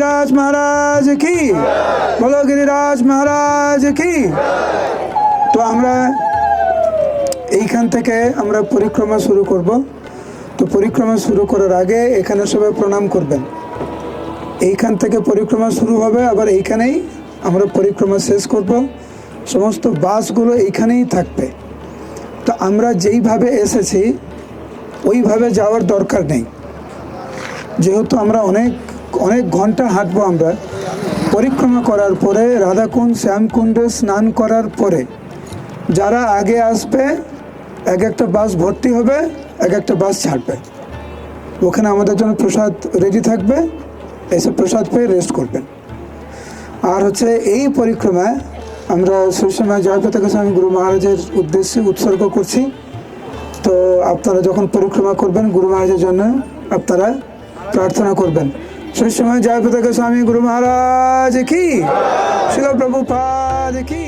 गिरिराज महाराज की, बोलो गिरिराज महाराज की। তো আমরা এইখান থেকে আমরা পরিক্রমা শুরু করব। তো পরিক্রমা শুরু করার আগে এখানে সবাই প্রণাম করবেন। এইখান থেকে পরিক্রমা শুরু হবে, আবার এইখানেই আমরা পরিক্রমা শেষ করব। সমস্ত বাসগুলো এইখানেই থাকবে। তো আমরা যেইভাবে এসেছি ওইভাবে যাওয়ার দরকার নেই, যেহেতু আমরা অনেক অনেক ঘন্টা হাঁটবো। আমরা পরিক্রমা করার পরে রাধাকুণ্ড শ্যামকুণ্ডে স্নান করার পরে যারা আগে আসবে এক একটা বাস ভর্তি হবে, এক একটা বাস ছাড়বে। ওখানে আমাদের জন্য প্রসাদ রেডি থাকবে, এসে প্রসাদ পেয়ে রেস্ট করবেন। আর হচ্ছে এই পরিক্রমায় আমরা শ্রীশ্রী জয়প্রতাপ গোস্বামী গুরু মহারাজের উদ্দেশ্যে উৎসর্গ করছি। তো আপনারা যখন পরিক্রমা করবেন গুরু মহারাজের জন্য আপনারা প্রার্থনা করবেন। শ্রীশ্রী জয়প্রতাপ গোস্বামী গুরু মহারাজ কি, শিল প্রভুপাদ কি।